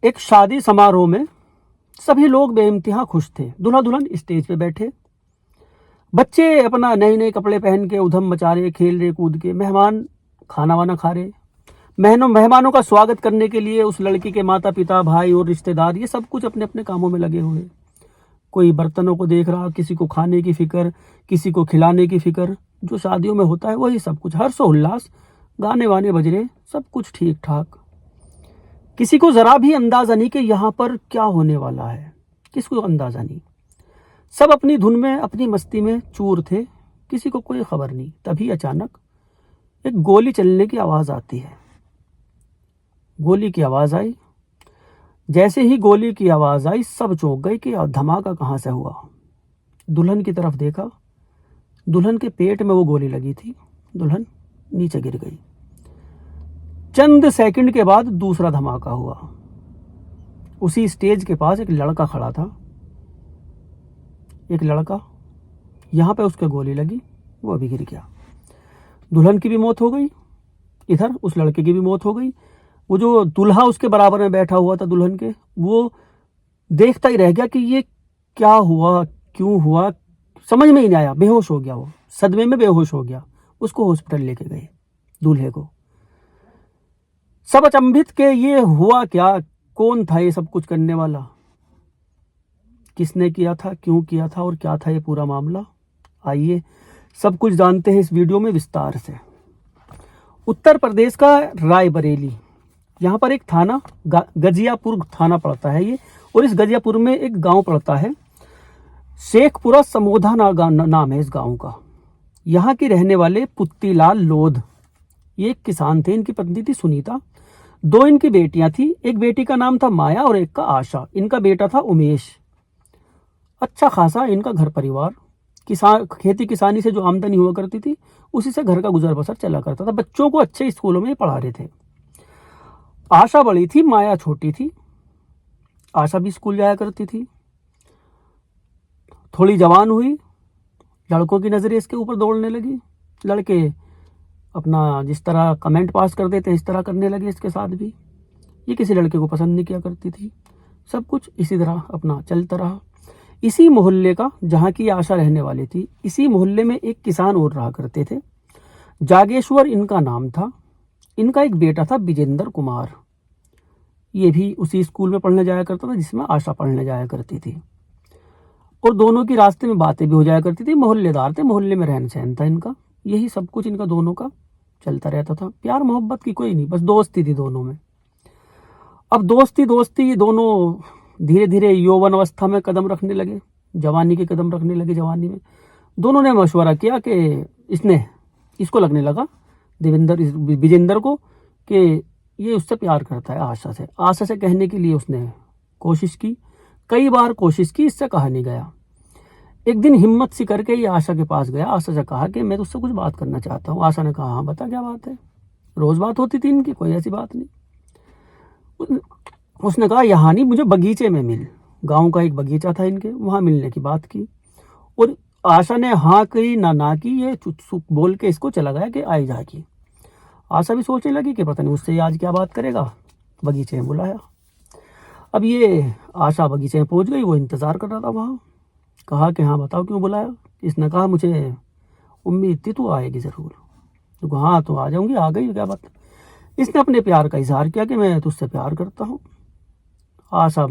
एक शादी समारोह में सभी लोग बेइंतहा खुश थे। दूल्हा दुल्हन स्टेज पे बैठे, बच्चे अपना नए नए कपड़े पहन के उधम मचा रहे, खेल रहे, कूद के। मेहमान खाना वाना खा रहे। मेहमानों का स्वागत करने के लिए उस लड़की के माता पिता, भाई और रिश्तेदार ये सब कुछ अपने अपने कामों में लगे हुए। कोई बर्तनों को देख रहा, किसी को खाने की फिक्र, किसी को खिलाने की फिक्र। जो शादियों में होता है वही सब कुछ, हर्षोल्लास, गाने वाने बज रहे, सब कुछ ठीक ठाक। किसी को जरा भी अंदाजा नहीं कि यहाँ पर क्या होने वाला है, किसी को अंदाजा नहीं। सब अपनी धुन में, अपनी मस्ती में चूर थे, किसी को कोई खबर नहीं। तभी अचानक एक गोली चलने की आवाज आती है। गोली की आवाज आई। जैसे ही गोली की आवाज आई सब चौंक गए कि धमाका कहाँ से हुआ। दुल्हन की तरफ देखा, दुल्हन के पेट में वो गोली लगी थी। दुल्हन नीचे गिर गई। चंद सेकंड के बाद दूसरा धमाका हुआ। उसी स्टेज के पास एक लड़का खड़ा था। एक लड़का, यहां पे उसके गोली लगी, वो अभी गिर गया। दुल्हन की भी मौत हो गई, इधर उस लड़के की भी मौत हो गई। वो जो दूल्हा उसके बराबर में बैठा हुआ था दुल्हन के, वो देखता ही रह गया कि ये क्या हुआ, क्यों हुआ, समझ में ही नहीं आया। बेहोश हो गया, वो सदमे में बेहोश हो गया। उसको हॉस्पिटल लेके गए, दूल्हे को। सब अचंभित के ये हुआ क्या, कौन था ये सब कुछ करने वाला, किसने किया था, क्यों किया था और क्या था ये पूरा मामला। आइए सब कुछ जानते हैं इस वीडियो में विस्तार से। उत्तर प्रदेश का रायबरेली, यहाँ पर एक थाना गजियापुर थाना पड़ता है ये, और इस गजियापुर में एक गांव पड़ता है, शेखपुरा समोधा नाम है इस गांव का। यहाँ के रहने वाले पुत्तीलाल लोध, ये एक किसान थे। इनकी पत्नी थी सुनीता। दो इनकी बेटियां थी, एक बेटी का नाम था माया और एक का आशा। इनका बेटा था उमेश। अच्छा खासा इनका घर परिवार, किसान, खेती किसानी से जो आमदनी हुआ करती थी उसी से घर का गुजर बसर चला करता था। बच्चों को अच्छे स्कूलों में पढ़ा रहे थे। आशा बड़ी थी, माया छोटी थी। आशा भी स्कूल जाया करती थी। थोड़ी जवान हुई, लड़कों की नजरें इसके ऊपर दौड़ने लगी। लड़के अपना जिस तरह कमेंट पास कर देते इस तरह करने लगे इसके साथ भी। ये किसी लड़के को पसंद नहीं किया करती थी। सब कुछ इसी तरह अपना चलता रहा। इसी मोहल्ले का, जहाँ की आशा रहने वाली थी, इसी मोहल्ले में एक किसान और रहा करते थे। जागेश्वर इनका नाम था। इनका एक बेटा था विजेंद्र कुमार। ये भी उसी स्कूल में पढ़ने जाया करता था जिसमें आशा पढ़ने जाया करती थी। और दोनों की रास्ते में बातें भी हो जाया करती थी। मोहल्लेदार थे, मोहल्ले में रहन सहन था इनका। यही सब कुछ इनका दोनों का चलता रहता था। प्यार मोहब्बत की कोई नहीं, बस दोस्ती थी दोनों में। अब दोस्ती ये दोनों धीरे धीरे यौवन अवस्था में कदम रखने लगे, जवानी के कदम रखने लगे। जवानी में दोनों ने मशवरा किया कि इसको लगने लगा विजेंद्र को कि ये उससे प्यार करता है, आशा से कहने के लिए उसने कोशिश की, कई बार कोशिश की, इससे कहा नहीं गया। एक दिन हिम्मत सी करके ये आशा के पास गया। आशा से कहा कि मैं तुझसे कुछ बात करना चाहता हूँ। आशा ने कहा हाँ बता क्या बात है। रोज बात होती थी इनकी, कोई ऐसी बात नहीं। उसने कहा यहाँ नहीं, मुझे बगीचे में मिल। गांव का एक बगीचा था इनके, वहां मिलने की बात की। और आशा ने हाँ की ना की, ये चुप बोल के इसको चला गया कि आई जाएगी। आशा भी सोचने लगी कि पता नहीं उससे आज क्या बात करेगा। बगीचे में बुलाया। अब ये आशा बगीचे में पहुंच गई। वो इंतजार कर रहा था वहां। कहा कि हाँ बताओ क्यों बुलाया। इसने कहा मुझे उम्मीद थी तू आएगी जरूर। तो हाँ तो आ जाऊंगी, आ गई, क्या बात। इसने अपने प्यार का इजहार किया कि मैं तुझसे प्यार करता हूँ। आशा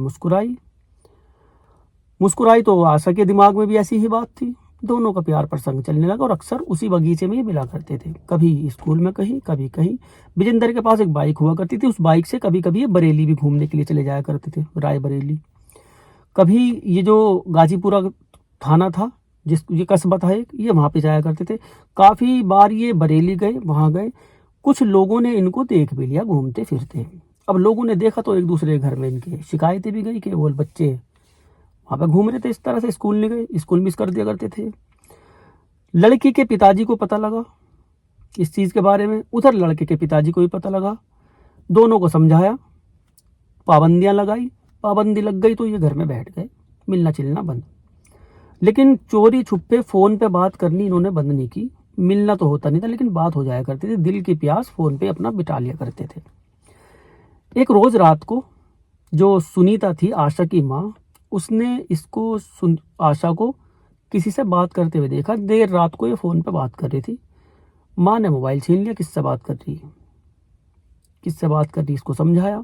मुस्कुराई तो आशा के दिमाग में भी ऐसी ही बात थी। दोनों का प्यार प्रसंग चलने लगा और अक्सर उसी बगीचे में ही मिला करते थे। कभी स्कूल में कहीं, कभी कहीं। विजेंद्र के पास एक बाइक हुआ करती थी, उस बाइक से कभी कभी ये बरेली भी घूमने के लिए चले जाया करते थे, रायबरेली। कभी ये जो गाजीपुरा थाना था, ये कस्बा था एक, ये वहां पे जाया करते थे। काफी बार ये बरेली गए, वहां गए। कुछ लोगों ने इनको देख भी लिया घूमते फिरते। अब लोगों ने देखा तो एक दूसरे के घर में इनके शिकायतें भी गई कि वो बच्चे वहां पे घूम रहे थे इस तरह से, स्कूल नहीं गए, स्कूल मिस कर दिया करते थे। लड़की के पिताजी को पता लगा इस चीज के बारे में, उधर लड़के के पिताजी को भी पता लगा। दोनों को समझाया, पाबंदियां लगाई, पाबंदी लग गई तो ये घर में बैठ गए, मिलना चिलना बंद। लेकिन चोरी छुपे फोन पे बात करनी इन्होंने बंद नहीं की। मिलना तो होता नहीं था लेकिन बात हो जाया करती थी। दिल की प्यास फोन पे अपना बिटा लिया करते थे। एक रोज रात को जो सुनीता थी आशा की माँ, उसने इसको आशा को किसी से बात करते हुए देखा। देर रात को ये फ़ोन पे बात कर रही थी। माँ ने मोबाइल छीन लिया, किससे बात कर रही इसको समझाया,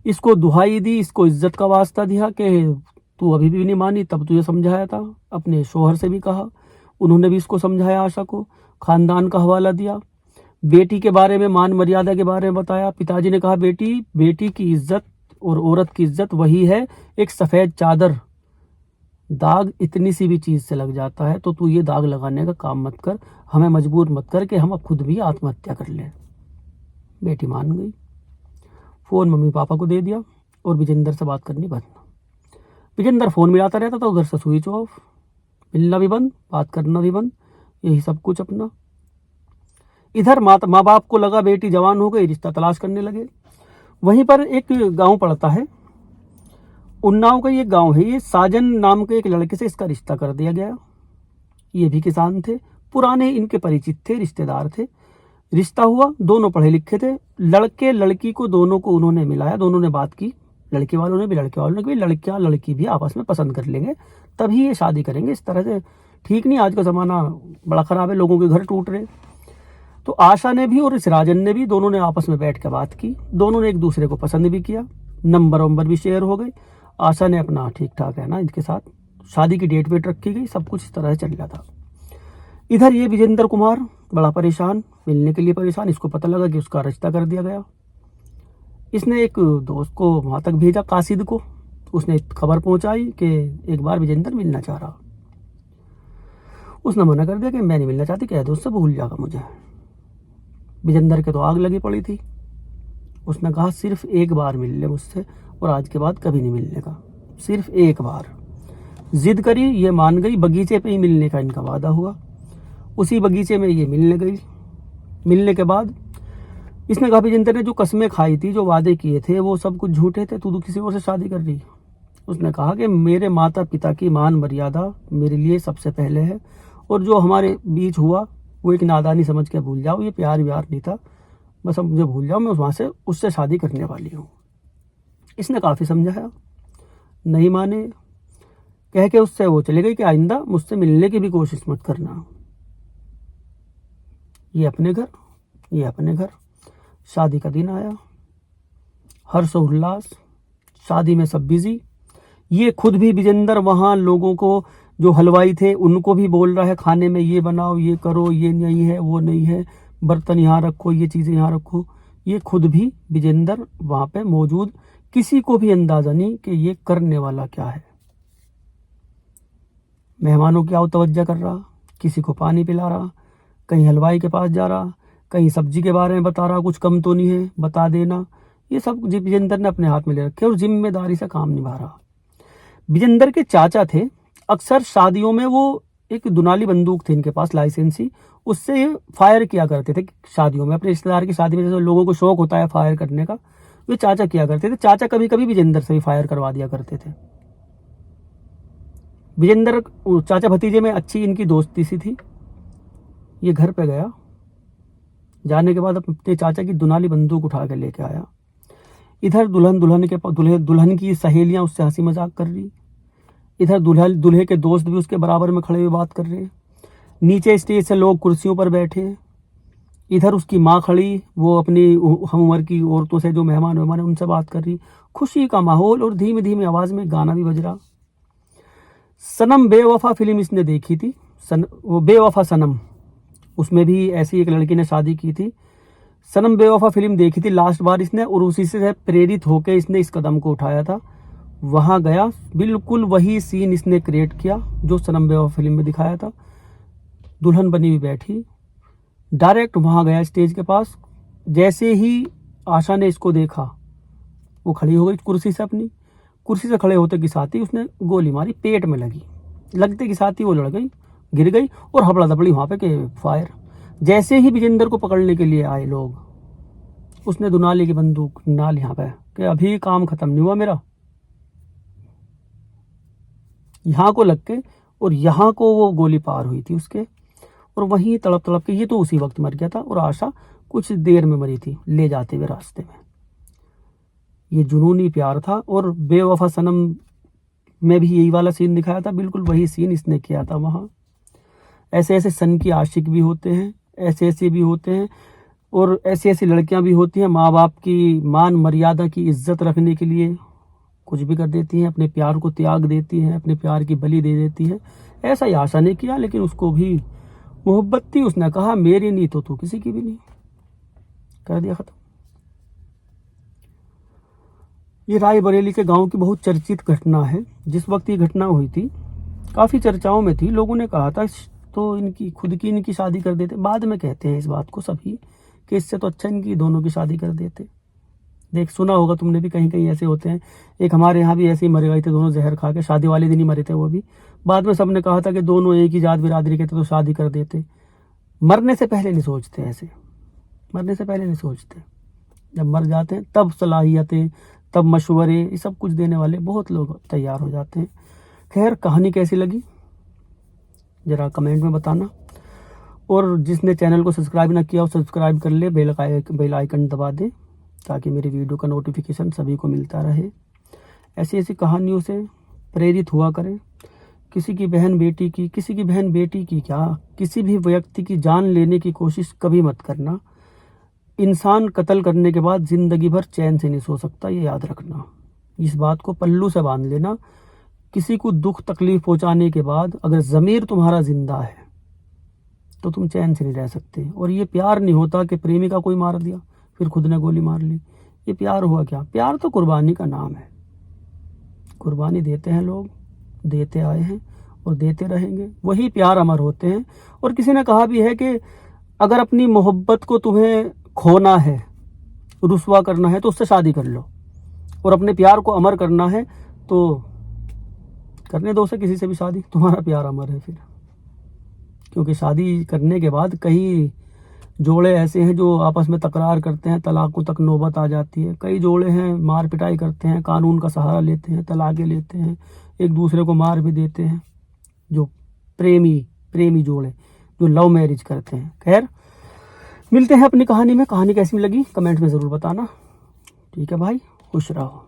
इसको दुहाई दी, इसको इज्जत का वास्ता दिया कि तू अभी भी नहीं मानी, तब तुझे समझाया था। अपने शोहर से भी कहा, उन्होंने भी इसको समझाया आशा को, खानदान का हवाला दिया, बेटी के बारे में, मान मर्यादा के बारे में बताया। पिताजी ने कहा बेटी की इज्जत और औरत की इज्जत वही है एक सफ़ेद चादर, दाग इतनी सी भी चीज़ से लग जाता है तो तू ये दाग लगाने का काम मत कर, हमें मजबूर मत कर कि हम अब खुद भी आत्महत्या कर लें। बेटी मान गई। फ़ोन मम्मी पापा को दे दिया और विजेंद्र से बात करनी बंद। विजेंद्र फ़ोन मिलाता रहता था, उधर से स्विच ऑफ, मिलना भी बंद, बात करना भी बंद, यही सब कुछ अपना। इधर माँ बाप को लगा बेटी जवान हो गई, रिश्ता तलाश करने लगे। वहीं पर एक गांव पड़ता है, उन्नाव का ये गांव है, ये साजन नाम के एक लड़के से इसका रिश्ता कर दिया गया। ये भी किसान थे, पुराने इनके परिचित थे, रिश्तेदार थे। रिश्ता हुआ, दोनों पढ़े लिखे थे। लड़के लड़की को दोनों को उन्होंने मिलाया, दोनों ने बात की, लड़के वालों ने भी लड़के वालों ने भी, लड़कियां लड़की भी आपस में पसंद कर लेंगे तभी ये शादी करेंगे। इस तरह से ठीक नहीं, आज का ज़माना बड़ा ख़राब है, लोगों के घर टूट रहे। तो आशा ने भी और इस राजन ने भी, दोनों ने आपस में बैठ कर बात की, दोनों ने एक दूसरे को पसंद भी किया, नंबर भी शेयर हो गए। आशा ने अपना ठीक ठाक है ना इनके साथ, शादी की डेट वेट रखी गई, सब कुछ इस तरह से चल रहा था। इधर ये विजेंद्र कुमार बड़ा परेशान, मिलने के लिए परेशान। इसको पता लगा कि उसका रिश्ता कर दिया गया। इसने एक दोस्त को वहाँ तक भेजा, कासिद को, उसने खबर पहुँचाई कि एक बार विजेंद्र मिलना चाह रहा। उसने मना कर दिया कि मैं नहीं मिलना चाहती, कह दो उससे, भूल जाएगा मुझे। विजेंद्र के तो आग लगी पड़ी थी। उसने कहा सिर्फ एक बार मिल ले मुझसे और आज के बाद कभी नहीं मिलने का, सिर्फ एक बार। जिद करी, ये मान गई। बगीचे पे ही मिलने का इनका वादा हुआ, उसी बगीचे में ये मिलने गई। मिलने के बाद इसने कहा विजेंद्र ने जो कस्में खाई थी, जो वादे किए थे, वो सब कुछ झूठे थे, तू तो किसी और से शादी कर रही। उसने कहा कि मेरे माता पिता की मान मर्यादा मेरे लिए सबसे पहले है, और जो हमारे बीच हुआ वो एक नादानी समझ के भूल जाओ, ये प्यार व्यार नहीं था, बस अब मुझे भूल जाओ, मैं वहाँ से उससे शादी करने वाली हूँ। इसने काफ़ी समझाया, नहीं माने, कह के उससे वो चले गई कि आइंदा मुझसे मिलने की भी कोशिश मत करना। ये अपने घर। शादी का दिन आया, हर्ष उल्लास, शादी में सब बिजी। ये खुद भी विजेंद्र वहाँ लोगों को, जो हलवाई थे, उनको भी बोल रहा है खाने में ये बनाओ, ये करो, ये नहीं है, वो नहीं है, बर्तन यहाँ रखो, ये चीज़ें यहाँ रखो। ये खुद भी विजेंद्र वहाँ पे मौजूद, किसी को भी अंदाज़ा नहीं कि ये करने वाला क्या है। मेहमानों की आओ तवज्जो कर रहा, किसी को पानी पिला रहा, कहीं हलवाई के पास जा रहा, कहीं सब्जी के बारे में बता रहा, कुछ कम तो नहीं है, बता देना। ये सब विजेंद्र ने अपने हाथ में ले रखे और जिम्मेदारी से काम निभा रहा। विजेंद्र के चाचा थे, अक्सर शादियों में वो एक दुनाली बंदूक थी इनके पास, लाइसेंसी, उससे फायर किया करते थे शादियों में। अपने रिश्तेदार की शादी में जैसे लोगों को शौक होता है फायर करने का, वे चाचा किया करते थे। चाचा कभी कभी विजेंद्र से भी फायर करवा दिया करते थे। विजेंद्र चाचा भतीजे में अच्छी इनकी दोस्ती सी थी। ये घर पे गया, जाने के बाद अपने चाचा की दुनाली बंदूक उठा के लेके आया। इधर दुल्हन की सहेलियां उससे हंसी मजाक कर रही, इधर दूल्हे के दोस्त भी उसके बराबर में खड़े हुए बात कर रहे। नीचे स्टेज से लोग कुर्सियों पर बैठे, इधर उसकी माँ खड़ी, वो अपनी हम उम्र की औरतों से, जो मेहमान है उनसे बात कर रही। खुशी का माहौल, और धीमे धीमे आवाज में गाना भी बज रहा। सनम बेवफा फिल्म इसने देखी थी, वो बेवफा सनम, उसमें भी ऐसी एक लड़की ने शादी की थी। सनम बेवफा फिल्म देखी थी लास्ट बार इसने, और उसी से प्रेरित होकर इसने इस कदम को उठाया था। वहां गया, बिल्कुल वही सीन इसने क्रिएट किया जो सनम बेवफा फिल्म में दिखाया था। दुल्हन बनी हुई बैठी, डायरेक्ट वहां गया स्टेज के पास। जैसे ही आशा ने इसको देखा, वो खड़ी हो गई कुर्सी से, अपनी कुर्सी से खड़े होते के साथ ही उसने गोली मारी, पेट में लगी। लगते के साथ ही वो लड़ गई, गिर गई, और हबड़ा दबड़ी वहां पे के फायर। जैसे ही विजेंद्र को पकड़ने के लिए आए लोग, उसने दुनाली की बंदूक नाल यहाँ पे कि अभी काम खत्म नहीं हुआ मेरा, यहाँ को लग के, और यहाँ को वो गोली पार हुई थी उसके, और वहीं तड़प तड़प के ये तो उसी वक्त मर गया था, और आशा कुछ देर में मरी थी ले जाते हुए रास्ते में। ये जुनूनी प्यार था। और बेवफा सनम में भी यही वाला सीन दिखाया था, बिल्कुल वही सीन इसने किया था वहाँ। ऐसे ऐसे सन की आशिक भी होते हैं, ऐसे ऐसे भी होते हैं, और ऐसी ऐसी लड़कियां भी होती हैं माँ बाप की मान मर्यादा की इज्जत रखने के लिए कुछ भी कर देती हैं, अपने प्यार को त्याग देती हैं, अपने प्यार की बलि दे देती हैं। ऐसा ही आशा ने किया, लेकिन उसको भी मोहब्बत थी, उसने कहा मेरी नहीं तो तू किसी की भी नहीं, कर दिया खत्म। ये रायबरेली के गांव की बहुत चर्चित घटना है। जिस वक्त ये घटना हुई थी काफ़ी चर्चाओं में थी, लोगों ने कहा था तो इनकी खुद की इनकी शादी कर देते। बाद में कहते हैं इस बात को सभी कि इससे तो अच्छा इनकी दोनों की शादी कर देते। देख, सुना होगा तुमने भी, कहीं कहीं ऐसे होते हैं। एक हमारे यहाँ भी ऐसे ही मरे गए थे दोनों, जहर खा के, शादी वाले दिन ही मरे थे वो भी। बाद में सबने कहा था कि दोनों एक ही जात बिरादरी के थे तो शादी कर देते। मरने से पहले नहीं सोचते ऐसे, मरने से पहले नहीं सोचते। जब मर जाते हैं तब सलाहियतें, तब मशवरे, ये सब कुछ देने वाले बहुत लोग तैयार हो जाते हैं। खैर, कहानी कैसी लगी ज़रा कमेंट में बताना। और जिसने चैनल को सब्सक्राइब ना किया वो सब्सक्राइब कर ले, बेल आइकन दबा दे ताकि मेरी वीडियो का नोटिफिकेशन सभी को मिलता रहे। ऐसी ऐसी कहानियों से प्रेरित हुआ करें। किसी की बहन बेटी की क्या, किसी भी व्यक्ति की जान लेने की कोशिश कभी मत करना। इंसान कत्ल करने के बाद ज़िंदगी भर चैन से नहीं सो सकता, ये याद रखना। इस बात को पल्लू से बांध लेना। किसी को दुख तकलीफ पहुंचाने के बाद अगर ज़मीर तुम्हारा जिंदा है तो तुम चैन से नहीं रह सकते। और ये प्यार नहीं होता कि प्रेमिका कोई मार दिया फिर खुद ने गोली मार ली। ये प्यार हुआ क्या? प्यार तो कुर्बानी का नाम है। कुर्बानी देते हैं लोग, देते आए हैं और देते रहेंगे, वही प्यार अमर होते हैं। और किसी ने कहा भी है कि अगर अपनी मोहब्बत को तुम्हें खोना है, रुसवा करना है तो उससे शादी कर लो, और अपने प्यार को अमर करना है तो करने दो उसे किसी से भी शादी, तुम्हारा प्यार अमर है फिर। क्योंकि शादी करने के बाद कई जोड़े ऐसे हैं जो आपस में तकरार करते हैं, तलाक़ों तक नौबत आ जाती है। कई जोड़े हैं मार पिटाई करते हैं, कानून का सहारा लेते हैं, तलाक़ें लेते हैं, एक दूसरे को मार भी देते हैं। जो प्रेमी जोड़े जो लव मैरिज करते हैं। खैर, मिलते हैं अपनी कहानी में। कहानी कैसी लगी कमेंट में ज़रूर बताना। ठीक है भाई, खुश रहो।